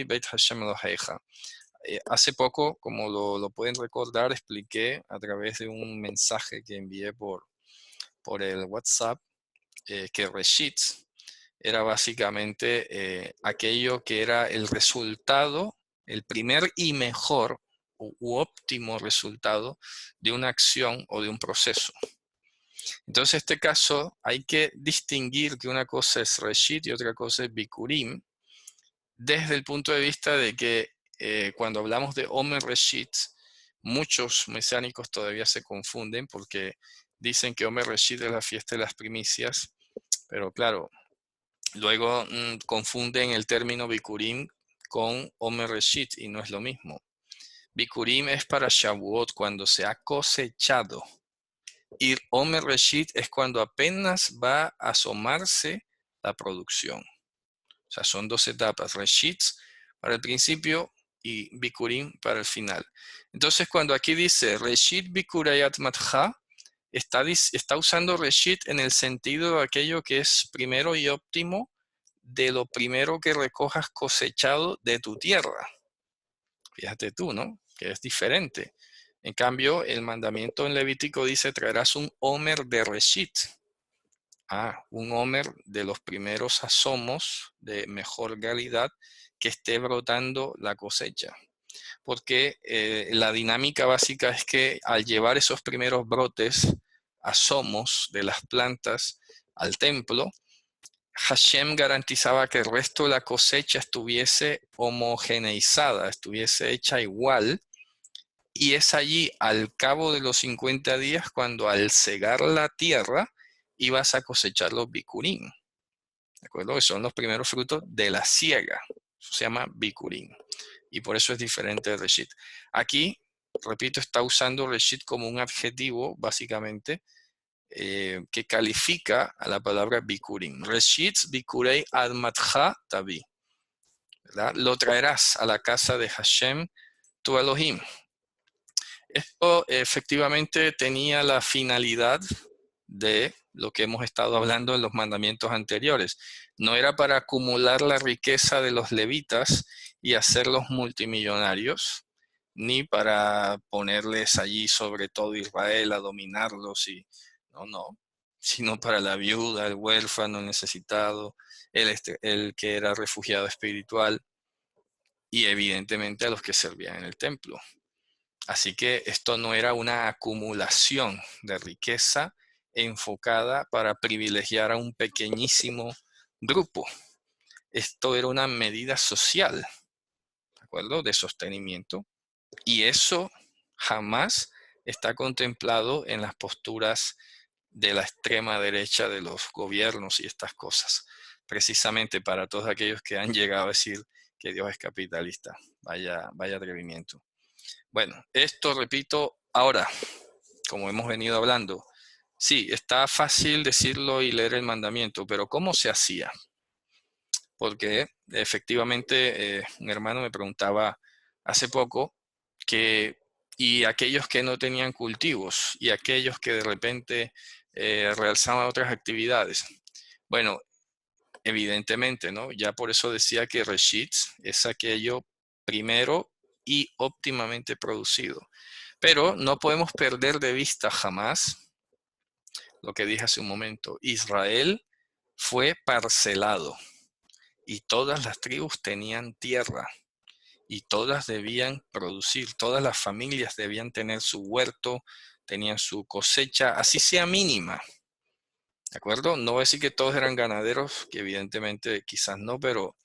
Beit Hashem Elohecha. Hace poco, como lo pueden recordar, expliqué a través de un mensaje que envié por el WhatsApp que Reshit era básicamente aquello que era el resultado, el primer y mejor u óptimo resultado de una acción o de un proceso. Entonces, en este caso, hay que distinguir que una cosa es Reshit y otra cosa es Bikurim, desde el punto de vista de que cuando hablamos de Omer Reshit, muchos mesiánicos todavía se confunden porque dicen que Omer Reshit es la fiesta de las primicias, pero claro, luego confunden el término Bikurim con Omer Reshit y no es lo mismo. Bikurim es para Shavuot, cuando se ha cosechado. Y Omer Reshit es cuando apenas va a asomarse la producción. O sea, son dos etapas, Reshit para el principio y Bikurim para el final. Entonces, cuando aquí dice Reshit Bikurayat Matcha, está usando Reshit en el sentido de aquello que es primero y óptimo de lo primero que recojas cosechado de tu tierra. Fíjate tú, ¿no? Que es diferente. En cambio, el mandamiento en Levítico dice, traerás un Omer de Reshit. Un Omer de los primeros asomos de mejor calidad que esté brotando la cosecha. Porque la dinámica básica es que al llevar esos primeros brotes, asomos de las plantas al templo, Hashem garantizaba que el resto de la cosecha estuviese homogeneizada, estuviese hecha igual, y es allí al cabo de los 50 días cuando al cegar la tierra ibas a cosechar los bikurim, ¿de acuerdo? Que son los primeros frutos de la siega, eso se llama bikurim, y por eso es diferente de Reshit. Aquí, repito, está usando Reshit como un adjetivo, básicamente, que califica a la palabra bikurim. Reshit bikurei admatcha tabi. ¿Verdad? Lo traerás a la casa de Hashem, tu Elohim. Esto efectivamente tenía la finalidad de lo que hemos estado hablando en los mandamientos anteriores. No era para acumular la riqueza de los levitas y hacerlos multimillonarios, ni para ponerles allí sobre todo Israel a dominarlos, no, sino para la viuda, el huérfano, el necesitado, el que era refugiado espiritual y evidentemente a los que servían en el templo. Así que esto no era una acumulación de riqueza enfocada para privilegiar a un pequeñísimo grupo. Esto era una medida social, ¿de acuerdo? De sostenimiento. Y eso jamás está contemplado en las posturas de la extrema derecha de los gobiernos y estas cosas. Precisamente para todos aquellos que han llegado a decir que Dios es capitalista. Vaya atrevimiento. Bueno, esto repito, ahora, como hemos venido hablando, sí, está fácil decirlo y leer el mandamiento, pero ¿cómo se hacía? Porque efectivamente un hermano me preguntaba hace poco y aquellos que no tenían cultivos y aquellos que de repente realizaban otras actividades. Bueno, evidentemente, ¿no? Ya por eso decía que Reshit es aquello primero y óptimamente producido. Pero no podemos perder de vista jamás lo que dije hace un momento. Israel fue parcelado y todas las tribus tenían tierra y todas debían producir, todas las familias debían tener su huerto, tenían su cosecha, así sea mínima. ¿De acuerdo? No voy a decir que todos eran ganaderos, que evidentemente quizás no, pero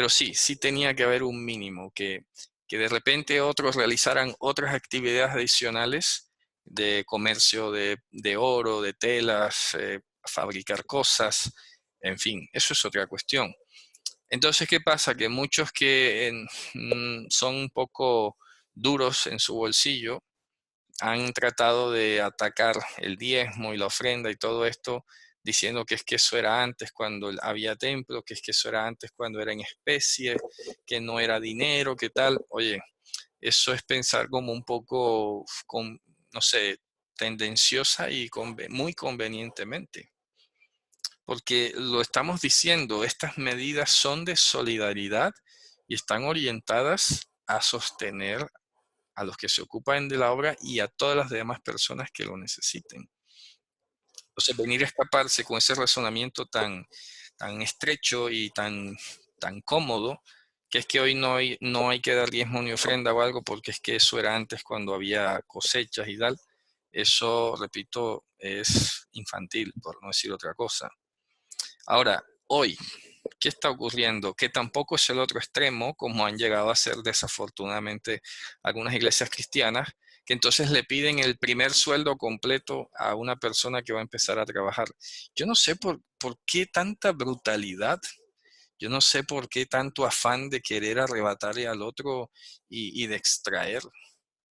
sí tenía que haber un mínimo, que de repente otros realizaran otras actividades adicionales de comercio de oro, de telas, fabricar cosas, en fin, eso es otra cuestión. Entonces, ¿qué pasa? Que muchos que son un poco duros en su bolsillo han tratado de atacar el diezmo y la ofrenda y todo esto, diciendo que es que eso era antes cuando había templo, que es que eso era antes cuando era en especie, que no era dinero, que tal. Oye, eso es pensar como un poco, no sé, tendenciosa y muy convenientemente. Porque lo estamos diciendo, estas medidas son de solidaridad y están orientadas a sostener a los que se ocupan de la obra y a todas las demás personas que lo necesiten. Entonces, venir a escaparse con ese razonamiento tan estrecho y tan cómodo, que es que hoy no hay que dar diezmo ni ofrenda o algo, porque es que eso era antes cuando había cosechas y tal. Eso, repito, es infantil, por no decir otra cosa. Ahora, hoy, ¿qué está ocurriendo? Que tampoco es el otro extremo, como han llegado a ser desafortunadamente algunas iglesias cristianas, que entonces le piden el primer sueldo completo a una persona que va a empezar a trabajar. Yo no sé por qué tanta brutalidad, yo no sé por qué tanto afán de querer arrebatarle al otro y de extraer.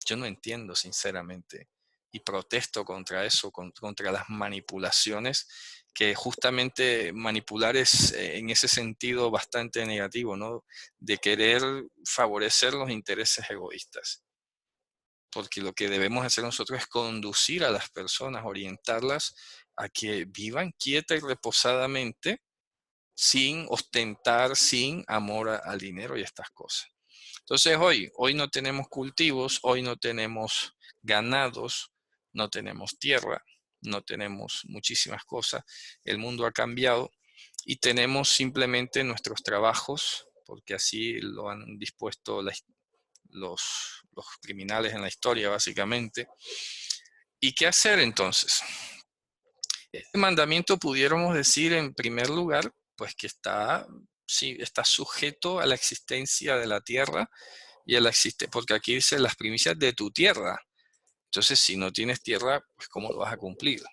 Yo no entiendo, sinceramente, y protesto contra eso, contra las manipulaciones, que justamente manipular es en ese sentido bastante negativo, ¿no? De querer favorecer los intereses egoístas. Porque lo que debemos hacer nosotros es conducir a las personas, orientarlas a que vivan quieta y reposadamente, sin ostentar, sin amor al dinero y estas cosas. Entonces hoy no tenemos cultivos, hoy no tenemos ganados, no tenemos tierra, no tenemos muchísimas cosas. El mundo ha cambiado y tenemos simplemente nuestros trabajos, porque así lo han dispuesto los criminales en la historia, básicamente. ¿Y qué hacer entonces? Este mandamiento pudiéramos decir en primer lugar, pues que sí, está sujeto a la existencia de la tierra y a la existencia, porque aquí dice las primicias de tu tierra. Entonces, si no tienes tierra, pues ¿cómo lo vas a cumplir?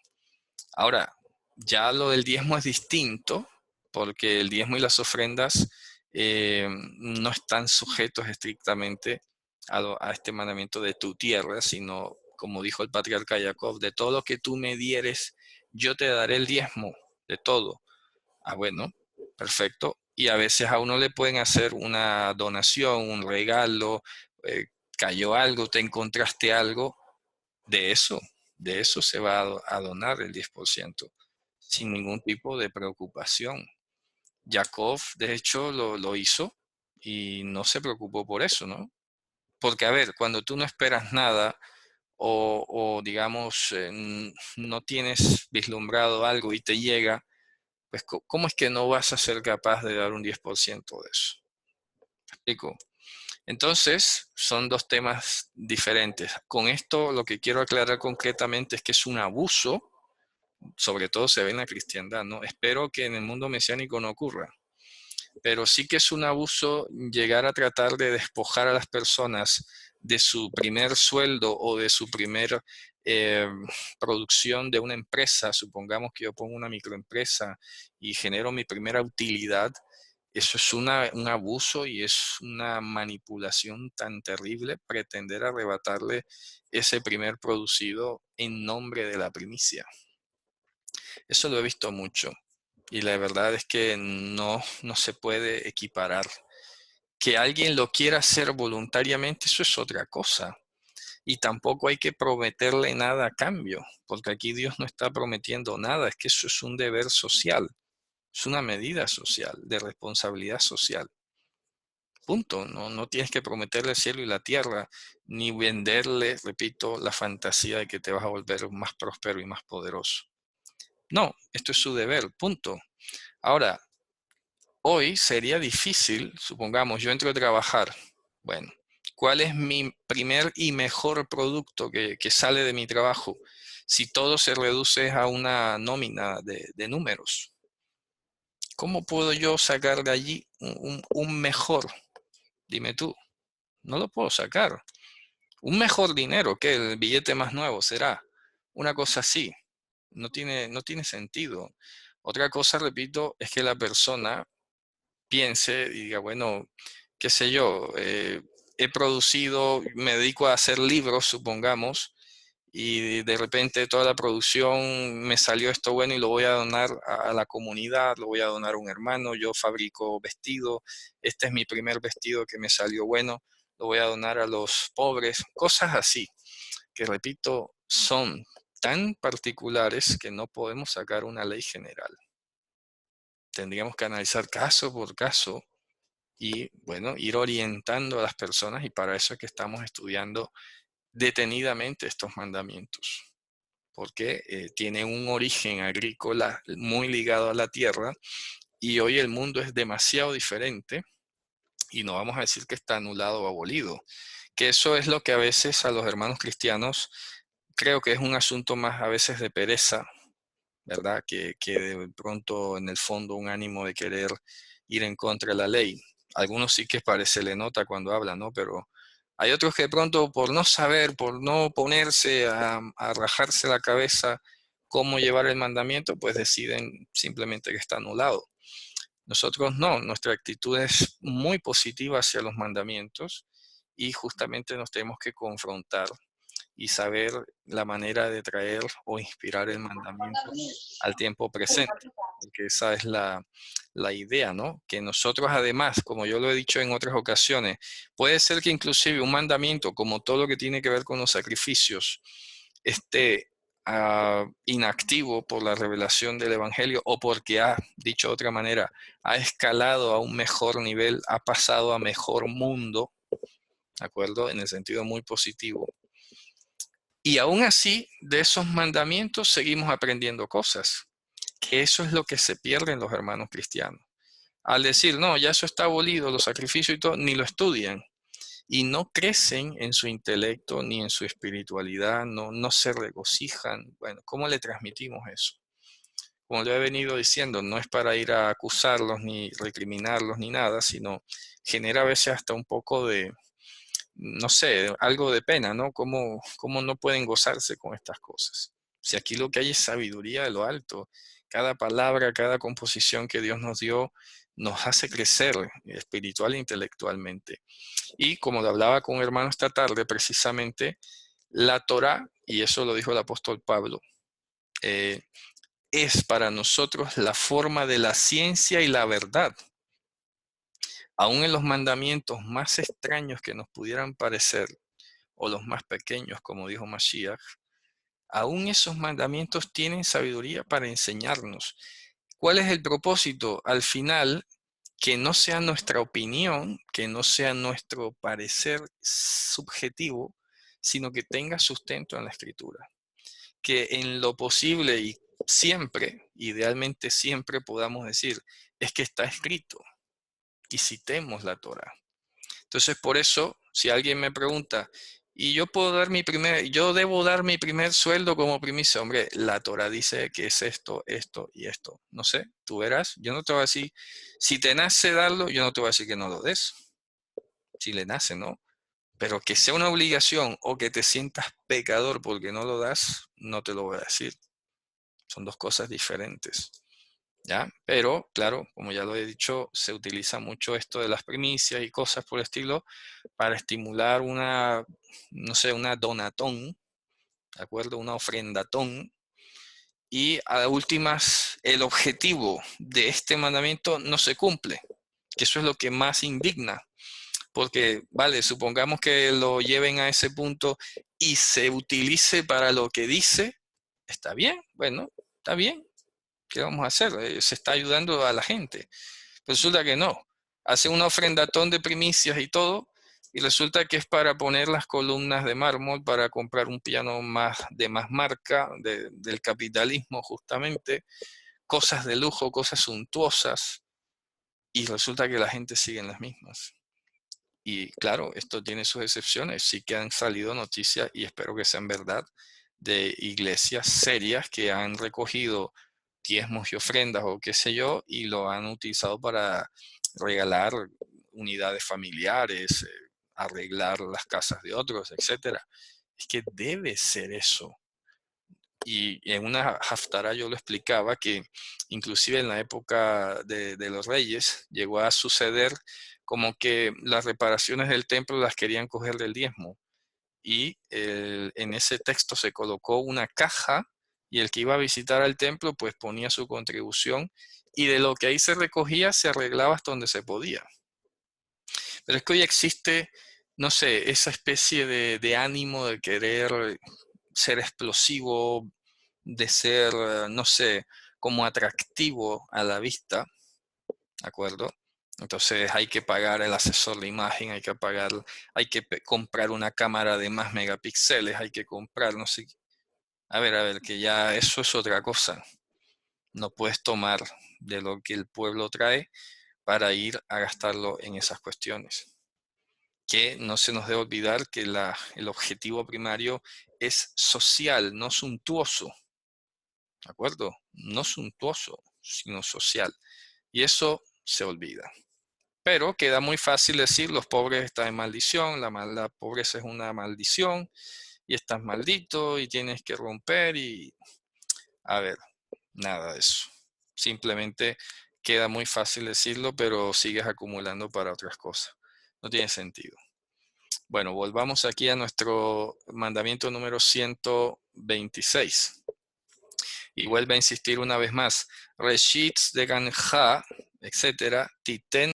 Ahora, ya lo del diezmo es distinto, porque el diezmo y las ofrendas no están sujetos estrictamente a este mandamiento de tu tierra, sino, como dijo el patriarca Jacob, de todo lo que tú me dieres, yo te daré el diezmo de todo. Ah, bueno, perfecto. Y a veces a uno le pueden hacer una donación, un regalo, eh, cayó algo, te encontraste algo, de eso, de eso se va a donar el 10%, sin ningún tipo de preocupación. Jacob, de hecho, lo hizo y no se preocupó por eso, ¿no? Porque, a ver, cuando tú no esperas nada o digamos, no tienes vislumbrado algo y te llega, pues, ¿cómo es que no vas a ser capaz de dar un 10% de eso? ¿Me explico? Entonces, son dos temas diferentes. Con esto lo que quiero aclarar concretamente es que es un abuso, sobre todo se ve en la cristiandad, ¿no? Espero que en el mundo mesiánico no ocurra, pero sí que es un abuso llegar a tratar de despojar a las personas de su primer sueldo o de su primer eh, producción de una empresa. Supongamos que yo pongo una microempresa y genero mi primera utilidad. Eso es un abuso y es una manipulación tan terrible pretender arrebatarle ese primer producido en nombre de la primicia. Eso lo he visto mucho y la verdad es que no se puede equiparar. Que alguien lo quiera hacer voluntariamente, eso es otra cosa. Y tampoco hay que prometerle nada a cambio, porque aquí Dios no está prometiendo nada, es que eso es un deber social, es una medida social, de responsabilidad social. Punto. No tienes que prometerle el cielo y la tierra, ni venderle, repito, la fantasía de que te vas a volver más próspero y más poderoso. No, esto es su deber, punto. Ahora, hoy sería difícil, supongamos, yo entro a trabajar. Bueno, ¿cuál es mi primer y mejor producto que sale de mi trabajo? Si todo se reduce a una nómina de números, ¿cómo puedo yo sacar de allí un mejor? Dime tú, no lo puedo sacar. Un mejor dinero que el billete más nuevo será una cosa así. No tiene sentido. Otra cosa, repito, es que la persona piense y diga, bueno, qué sé yo, he producido, me dedico a hacer libros, supongamos, y de repente toda la producción me salió esto bueno y lo voy a donar a la comunidad, lo voy a donar a un hermano, yo fabrico vestido, este es mi primer vestido que me salió bueno, lo voy a donar a los pobres, cosas así, que repito, son tan particulares que no podemos sacar una ley general. Tendríamos que analizar caso por caso y, bueno, ir orientando a las personas, y para eso es que estamos estudiando detenidamente estos mandamientos, porque tienen un origen agrícola muy ligado a la tierra, y hoy el mundo es demasiado diferente, y no vamos a decir que está anulado o abolido, que eso es lo que a veces a los hermanos cristianos creo que es un asunto más a veces de pereza, ¿verdad? Que de pronto en el fondo un ánimo de querer ir en contra de la ley. Algunos sí que parece le nota cuando hablan, ¿no? Pero hay otros que de pronto por no saber, por no ponerse a rajarse la cabeza cómo llevar el mandamiento, pues deciden simplemente que está anulado. Nosotros no, nuestra actitud es muy positiva hacia los mandamientos, y justamente nos tenemos que confrontar y saber la manera de traer o inspirar el mandamiento al tiempo presente, porque esa es la idea, ¿no? Que nosotros además, como yo lo he dicho en otras ocasiones, puede ser que inclusive un mandamiento, como todo lo que tiene que ver con los sacrificios, esté inactivo por la revelación del Evangelio, o porque ha, dicho de otra manera, ha escalado a un mejor nivel, ha pasado a mejor mundo, ¿de acuerdo? En el sentido muy positivo. Y aún así, de esos mandamientos seguimos aprendiendo cosas, que eso es lo que se pierde en los hermanos cristianos. Al decir, no, ya eso está abolido, los sacrificios y todo, ni lo estudian. Y no crecen en su intelecto ni en su espiritualidad, no se regocijan. Bueno, ¿cómo le transmitimos eso? Como le he venido diciendo, no es para ir a acusarlos ni recriminarlos ni nada, sino genera a veces hasta un poco de, no sé, algo de pena, ¿no? ¿Cómo no pueden gozarse con estas cosas? Si aquí lo que hay es sabiduría de lo alto, cada palabra, cada composición que Dios nos dio nos hace crecer espiritual e intelectualmente. Y como lo hablaba con un hermano esta tarde, precisamente la Torá, y eso lo dijo el apóstol Pablo, eh, es para nosotros la forma de la ciencia y la verdad. Aún en los mandamientos más extraños que nos pudieran parecer, o los más pequeños, como dijo Mashiach, aún esos mandamientos tienen sabiduría para enseñarnos. ¿Cuál es el propósito? Al final, que no sea nuestra opinión, que no sea nuestro parecer subjetivo, sino que tenga sustento en la escritura. Que en lo posible y siempre, idealmente siempre podamos decir, es que está escrito, y citemos la Torah. Entonces, por eso, si alguien me pregunta, y yo debo dar mi primer sueldo como primicia, hombre, la Torah dice que es esto, esto y esto. No sé, tú verás, yo no te voy a decir, si te nace darlo, yo no te voy a decir que no lo des. Si le nace, ¿no? Pero que sea una obligación o que te sientas pecador porque no lo das, no te lo voy a decir. Son dos cosas diferentes. ¿Ya? Pero, claro, como ya lo he dicho, se utiliza mucho esto de las primicias y cosas por el estilo para estimular una, no sé, una donatón, ¿de acuerdo? Una ofrendatón. Y a últimas, el objetivo de este mandamiento no se cumple, que eso es lo que más indigna. Porque, vale, supongamos que lo lleven a ese punto y se utilice para lo que dice, está bien, bueno, está bien, ¿qué vamos a hacer? Se está ayudando a la gente. Resulta que no. Hace una ofrendatón de primicias y todo, y resulta que es para poner las columnas de mármol, para comprar un piano de más marca, del capitalismo justamente, cosas de lujo, cosas suntuosas, y resulta que la gente sigue en las mismas. Y claro, esto tiene sus excepciones. Sí que han salido noticias, y espero que sean verdad, de iglesias serias que han recogido diezmos y ofrendas o qué sé yo, y lo han utilizado para regalar unidades familiares, arreglar las casas de otros, etcétera. Es que debe ser eso. Y en una haftará yo lo explicaba que inclusive en la época de los reyes llegó a suceder como que las reparaciones del templo las querían coger del diezmo. Y en ese texto se colocó una caja, y el que iba a visitar al templo pues ponía su contribución, y de lo que ahí se recogía se arreglaba hasta donde se podía. Pero es que hoy existe, no sé, esa especie de ánimo de querer ser explosivo, de ser, no sé, como atractivo a la vista, ¿de acuerdo? Entonces hay que pagar el asesor de imagen, hay que pagar, hay que comprar una cámara de más megapíxeles, hay que comprar, no sé. A ver, que ya eso es otra cosa. No puedes tomar de lo que el pueblo trae para ir a gastarlo en esas cuestiones. Que no se nos debe olvidar que el objetivo primario es social, no suntuoso. ¿De acuerdo? No suntuoso, sino social. Y eso se olvida. Pero queda muy fácil decir, los pobres están en maldición, la pobreza es una maldición, y estás maldito, y tienes que romper, y a ver, nada de eso. Simplemente queda muy fácil decirlo, pero sigues acumulando para otras cosas. No tiene sentido. Bueno, volvamos aquí a nuestro mandamiento número 126. Y vuelve a insistir una vez más. Reshitz de Ganja, etcétera, Titen